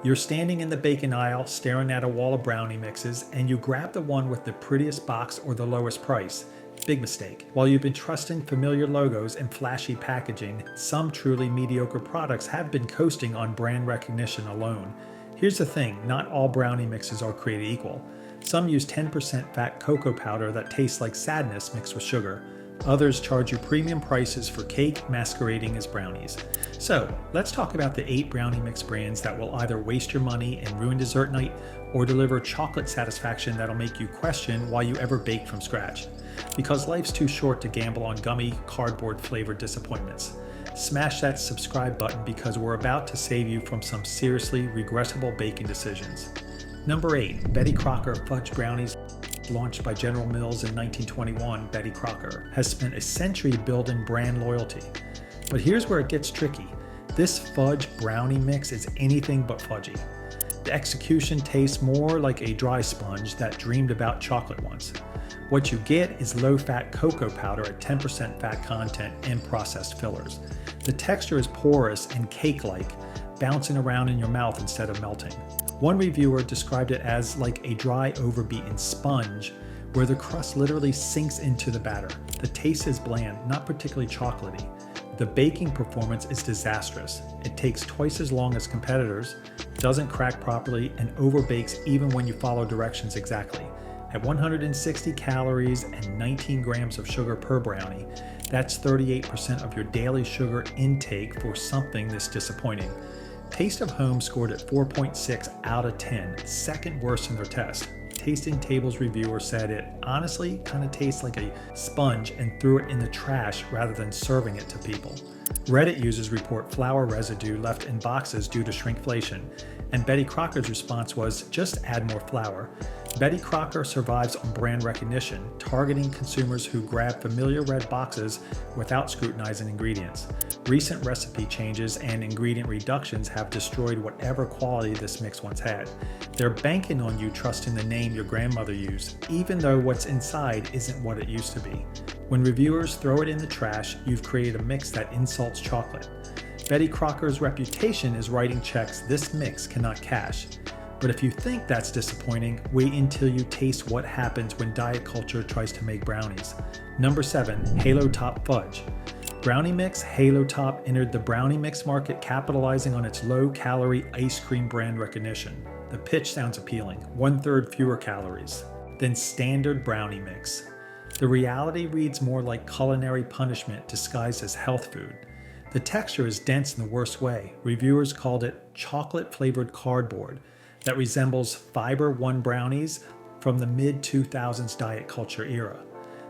You're standing in the bacon aisle staring at a wall of brownie mixes, and you grab the one with the prettiest box or the lowest price. Big mistake. While you've been trusting familiar logos and flashy packaging, some truly mediocre products have been coasting on brand recognition alone. Here's the thing, not all brownie mixes are created equal. Some use 10% fat cocoa powder that tastes like sadness mixed with sugar. Others charge you premium prices for cake masquerading as brownies. So, let's talk about the 8 brownie mix brands that will either waste your money and ruin dessert night or deliver chocolate satisfaction that'll make you question why you ever baked from scratch. Because life's too short to gamble on gummy, cardboard flavored disappointments. Smash that subscribe button because we're about to save you from some seriously regrettable baking decisions. Number 8, Betty Crocker Fudge Brownies. Launched by General Mills in 1921, Betty Crocker has spent a century building brand loyalty. But here's where it gets tricky. This fudge brownie mix is anything but fudgy. The execution tastes more like a dry sponge that dreamed about chocolate once. What you get is low-fat cocoa powder at 10% fat content and processed fillers. The texture is porous and cake-like, bouncing around in your mouth instead of melting. One reviewer described it as like a dry, overbeaten sponge where the crust literally sinks into the batter. The taste is bland, not particularly chocolatey. The baking performance is disastrous. It takes twice as long as competitors, doesn't crack properly, and overbakes even when you follow directions exactly. At 160 calories and 19 grams of sugar per brownie, that's 38% of your daily sugar intake for something this disappointing. Taste of Home scored at 4.6 out of 10, second worst in their test. Tasting Table's reviewer said it honestly kind of tastes like a sponge and threw it in the trash rather than serving it to people. Reddit users report flour residue left in boxes due to shrinkflation, and Betty Crocker's response was, just add more flour. Betty Crocker survives on brand recognition, targeting consumers who grab familiar red boxes without scrutinizing ingredients. Recent recipe changes and ingredient reductions have destroyed whatever quality this mix once had. They're banking on you trusting the name your grandmother used, even though what's inside isn't what it used to be. When reviewers throw it in the trash, you've created a mix that insults chocolate. Betty Crocker's reputation is writing checks this mix cannot cash. But if you think that's disappointing, wait until you taste what happens when diet culture tries to make brownies. Number 7, Halo Top Fudge. Brownie mix Halo Top entered the brownie mix market capitalizing on its low-calorie ice cream brand recognition. The pitch sounds appealing, 1/3 fewer calories than standard brownie mix. The reality reads more like culinary punishment disguised as health food. The texture is dense in the worst way. Reviewers called it chocolate-flavored cardboard that resembles Fiber One brownies from the mid-2000s diet culture era.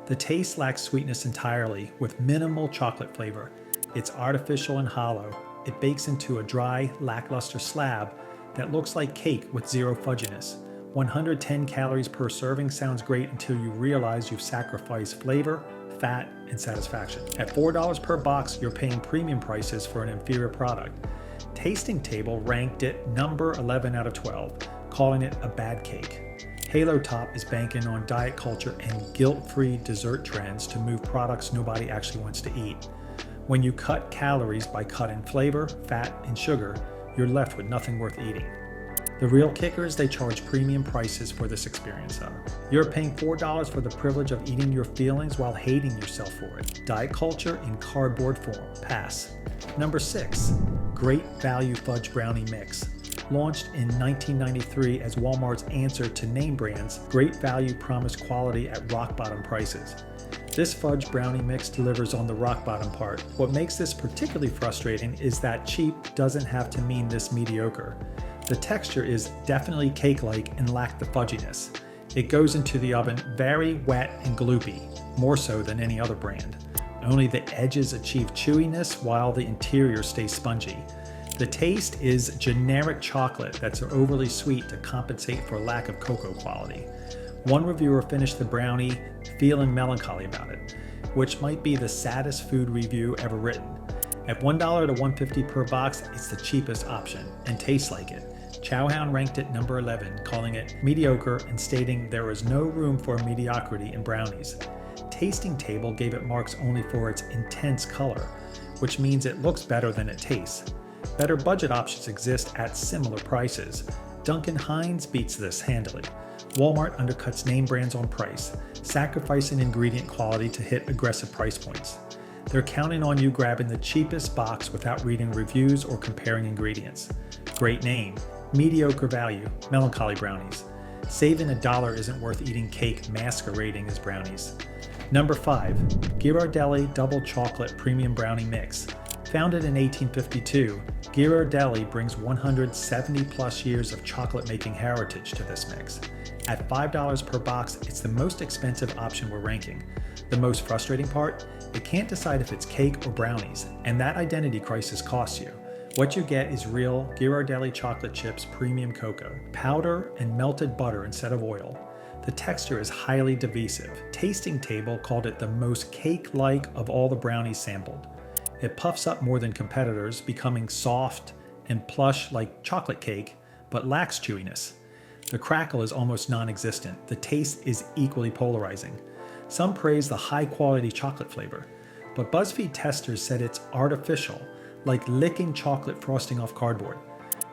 The taste lacks sweetness entirely, with minimal chocolate flavor. It's artificial and hollow. It bakes into a dry, lackluster slab that looks like cake with zero fudginess. 110 calories per serving sounds great until you realize you've sacrificed flavor, fat, and satisfaction. At $4 per box, you're paying premium prices for an inferior product. Tasting Table ranked it number 11 out of 12, calling it a bad cake. Halo Top is banking on diet culture and guilt-free dessert trends to move products nobody actually wants to eat. When you cut calories by cutting flavor, fat, and sugar, you're left with nothing worth eating. The real kicker is they charge premium prices for this experience though. You're paying $4 for the privilege of eating your feelings while hating yourself for it. Diet culture in cardboard form. Pass. Number 6, Great Value Fudge Brownie Mix. Launched in 1993 as Walmart's answer to name brands, Great Value promised quality at rock-bottom prices. This fudge brownie mix delivers on the rock-bottom part. What makes this particularly frustrating is that cheap doesn't have to mean this mediocre. The texture is definitely cake-like and lacks the fudginess. It goes into the oven very wet and gloopy, more so than any other brand. Only the edges achieve chewiness while the interior stays spongy. The taste is generic chocolate that's overly sweet to compensate for a lack of cocoa quality. One reviewer finished the brownie feeling melancholy about it, which might be the saddest food review ever written. At $1 to $1.50 per box, it's the cheapest option and tastes like it. Chowhound ranked it number 11, calling it mediocre and stating there is no room for mediocrity in brownies. Tasting Table gave it marks only for its intense color, which means it looks better than it tastes. Better budget options exist at similar prices. Duncan Hines beats this handily. Walmart undercuts name brands on price, sacrificing ingredient quality to hit aggressive price points. They're counting on you grabbing the cheapest box without reading reviews or comparing ingredients. Great name, mediocre value, melancholy brownies. Saving $1 isn't worth eating cake masquerading as brownies. Number 5, Ghirardelli Double Chocolate Premium Brownie Mix. Founded in 1852, Ghirardelli brings 170 plus years of chocolate making heritage to this mix. At $5 per box, it's the most expensive option we're ranking. The most frustrating part? It can't decide if it's cake or brownies, and that identity crisis costs you. What you get is real Ghirardelli chocolate chips premium cocoa, powder and melted butter instead of oil. The texture is highly divisive. Tasting Table called it the most cake-like of all the brownies sampled. It puffs up more than competitors, becoming soft and plush like chocolate cake, but lacks chewiness. The crackle is almost non-existent. The taste is equally polarizing. Some praise the high-quality chocolate flavor, but BuzzFeed testers said it's artificial, like licking chocolate frosting off cardboard.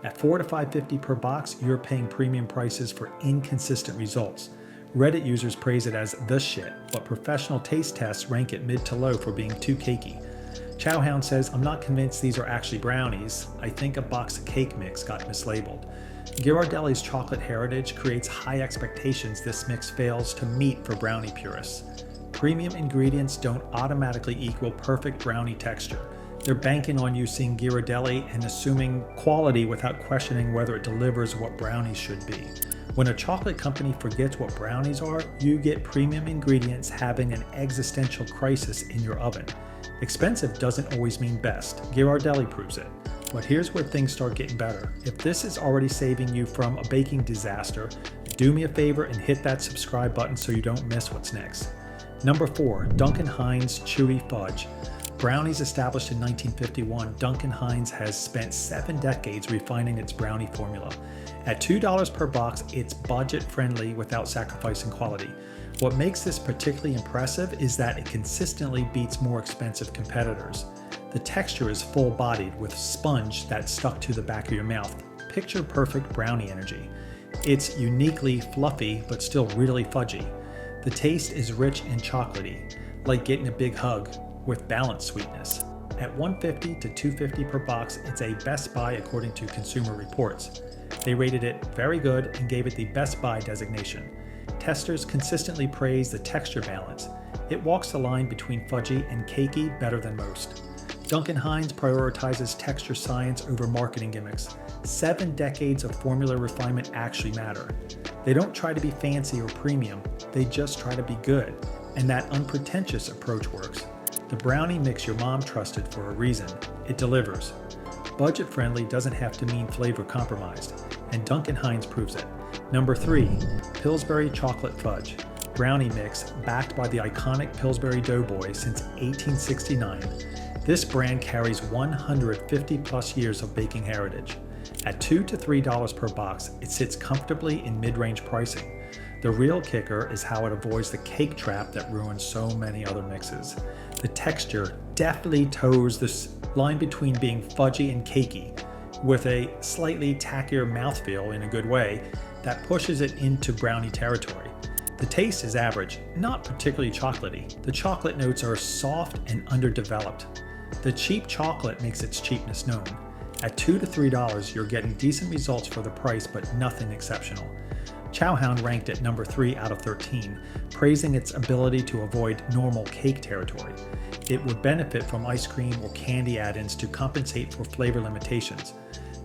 At $4 to $5.50 per box, you're paying premium prices for inconsistent results. Reddit users praise it as the shit, but professional taste tests rank it mid to low for being too cakey. Chowhound says, I'm not convinced these are actually brownies. I think a box of cake mix got mislabeled. Ghirardelli's chocolate heritage creates high expectations this mix fails to meet for brownie purists. Premium ingredients don't automatically equal perfect brownie texture. They're banking on you seeing Ghirardelli and assuming quality without questioning whether it delivers what brownies should be. When a chocolate company forgets what brownies are, you get premium ingredients having an existential crisis in your oven. Expensive doesn't always mean best. Ghirardelli proves it. But here's where things start getting better. If this is already saving you from a baking disaster, do me a favor and hit that subscribe button so you don't miss what's next. Number 4, Duncan Hines Chewy Fudge. Brownies established in 1951, Duncan Hines has spent 7 decades refining its brownie formula. At $2 per box, it's budget-friendly without sacrificing quality. What makes this particularly impressive is that it consistently beats more expensive competitors. The texture is full-bodied with sponge that's stuck to the back of your mouth. Picture-perfect brownie energy. It's uniquely fluffy but still really fudgy. The taste is rich and chocolatey, like getting a big hug, with balanced sweetness. At $1.50 to $2.50 per box, it's a Best Buy according to Consumer Reports. They rated it very good and gave it the Best Buy designation. Testers consistently praise the texture balance. It walks the line between fudgy and cakey better than most. Duncan Hines prioritizes texture science over marketing gimmicks. 7 decades of formula refinement actually matter. They don't try to be fancy or premium, they just try to be good, and that unpretentious approach works. The brownie mix your mom trusted for a reason. It delivers. Budget-friendly doesn't have to mean flavor compromised, and Duncan Hines proves it. Number 3, Pillsbury Chocolate Fudge. Brownie mix backed by the iconic Pillsbury Doughboy since 1869. This brand carries 150 plus years of baking heritage. At $2 to $3 per box, it sits comfortably in mid-range pricing. The real kicker is how it avoids the cake trap that ruins so many other mixes. The texture definitely toes this line between being fudgy and cakey, with a slightly tackier mouthfeel in a good way that pushes it into brownie territory. The taste is average, not particularly chocolatey. The chocolate notes are soft and underdeveloped. The cheap chocolate makes its cheapness known. At $2 to $3, you're getting decent results for the price, but nothing exceptional. Chowhound ranked it number 3 out of 13, praising its ability to avoid normal cake territory. It would benefit from ice cream or candy add-ins to compensate for flavor limitations.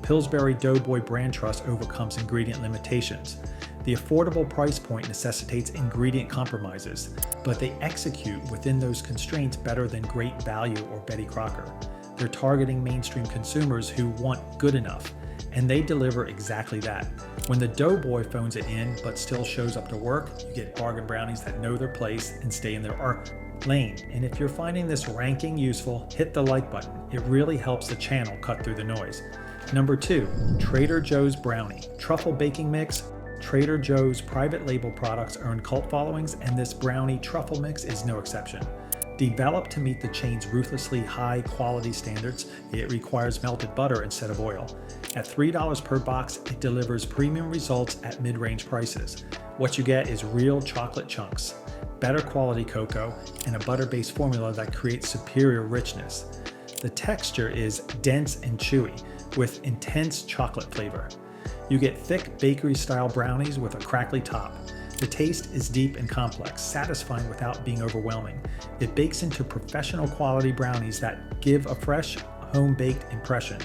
Pillsbury Doughboy brand trust overcomes ingredient limitations. The affordable price point necessitates ingredient compromises, but they execute within those constraints better than Great Value or Betty Crocker. They're targeting mainstream consumers who want good enough, and they deliver exactly that. When the Doughboy phones it in but still shows up to work, you get bargain brownies that know their place and stay in their lane. And if you're finding this ranking useful, hit the like button. It really helps the channel cut through the noise. Number 2, Trader Joe's Brownie. Truffle baking mix. Trader Joe's private label products earn cult followings, and this brownie truffle mix is no exception. Developed to meet the chain's ruthlessly high quality standards, it requires melted butter instead of oil. At $3 per box, it delivers premium results at mid-range prices. What you get is real chocolate chunks, better quality cocoa, and a butter-based formula that creates superior richness. The texture is dense and chewy, with intense chocolate flavor. You get thick bakery-style brownies with a crackly top. The taste is deep and complex, satisfying without being overwhelming. It bakes into professional quality brownies that give a fresh, home-baked impression.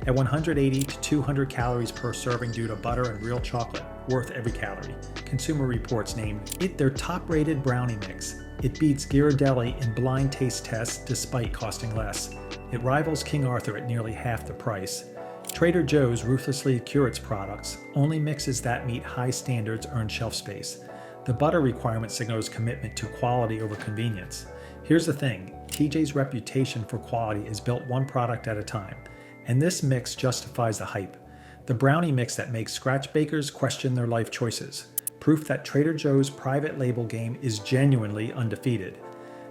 At 180 to 200 calories per serving due to butter and real chocolate, worth every calorie. Consumer Reports named it their top-rated brownie mix. It beats Ghirardelli in blind taste tests despite costing less. It rivals King Arthur at nearly half the price. Trader Joe's ruthlessly curates products. Only mixes that meet high standards earn shelf space. The butter requirement signals commitment to quality over convenience. Here's the thing, TJ's reputation for quality is built one product at a time, and this mix justifies the hype. The brownie mix that makes scratch bakers question their life choices. Proof that Trader Joe's private label game is genuinely undefeated.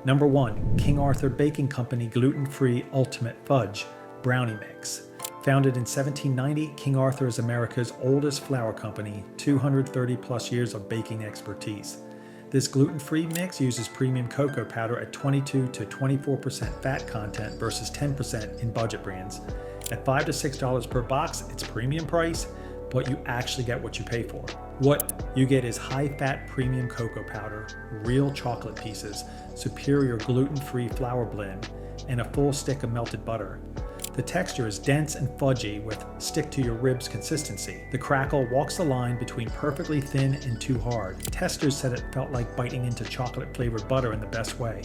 Number 1, King Arthur Baking Company Gluten-Free Ultimate Fudge Brownie Mix. Founded in 1790, King Arthur is America's oldest flour company, 230 plus years of baking expertise. This gluten-free mix uses premium cocoa powder at 22 to 24% fat content versus 10% in budget brands. At $5 to $6 per box, it's premium price, but you actually get what you pay for. What you get is high-fat premium cocoa powder, real chocolate pieces, superior gluten-free flour blend, and a full stick of melted butter. The texture is dense and fudgy with stick-to-your-ribs consistency. The crackle walks the line between perfectly thin and too hard. Testers said it felt like biting into chocolate-flavored butter in the best way.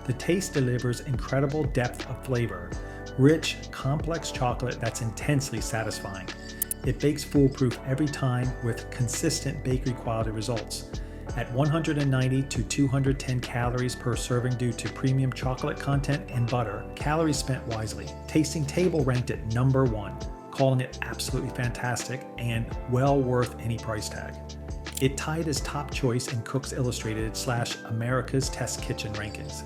The taste delivers incredible depth of flavor. Rich, complex chocolate that's intensely satisfying. It bakes foolproof every time with consistent bakery quality results. At 190 to 210 calories per serving due to premium chocolate content and butter, calories spent wisely. Tasting Table ranked it number 1, calling it absolutely fantastic and well worth any price tag. It tied as top choice in Cooks Illustrated / America's Test Kitchen rankings.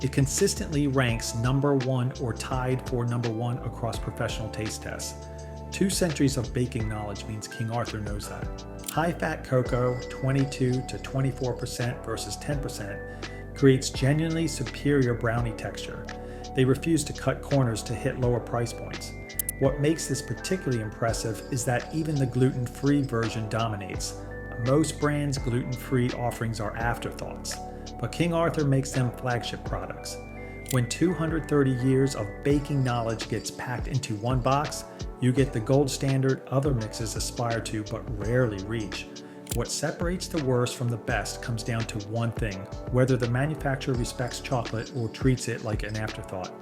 It consistently ranks number 1 or tied for number 1 across professional taste tests. 2 centuries of baking knowledge means King Arthur knows that. High-fat cocoa, 22 to 24% versus 10%, creates genuinely superior brownie texture. They refuse to cut corners to hit lower price points. What makes this particularly impressive is that even the gluten-free version dominates. Most brands' gluten-free offerings are afterthoughts, but King Arthur makes them flagship products. When 230 years of baking knowledge gets packed into one box, you get the gold standard other mixes aspire to but rarely reach. What separates the worst from the best comes down to one thing, whether the manufacturer respects chocolate or treats it like an afterthought.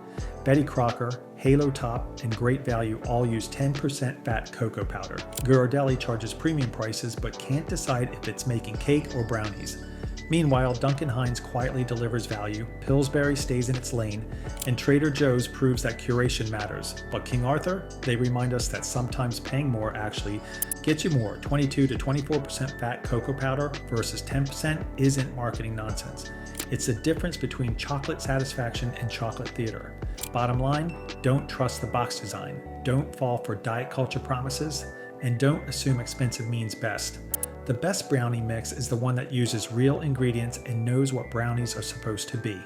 Betty Crocker, Halo Top, and Great Value all use 10% fat cocoa powder. Ghirardelli charges premium prices but can't decide if it's making cake or brownies. Meanwhile, Duncan Hines quietly delivers value, Pillsbury stays in its lane, and Trader Joe's proves that curation matters. But King Arthur, they remind us that sometimes paying more actually gets you more. 22 to 24% fat cocoa powder versus 10% isn't marketing nonsense. It's the difference between chocolate satisfaction and chocolate theater. Bottom line, don't trust the box design, don't fall for diet culture promises, and don't assume expensive means best. The best brownie mix is the one that uses real ingredients and knows what brownies are supposed to be.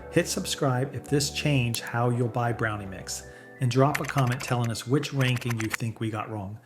Hit subscribe if this changed how you'll buy brownie mix, and drop a comment telling us which ranking you think we got wrong.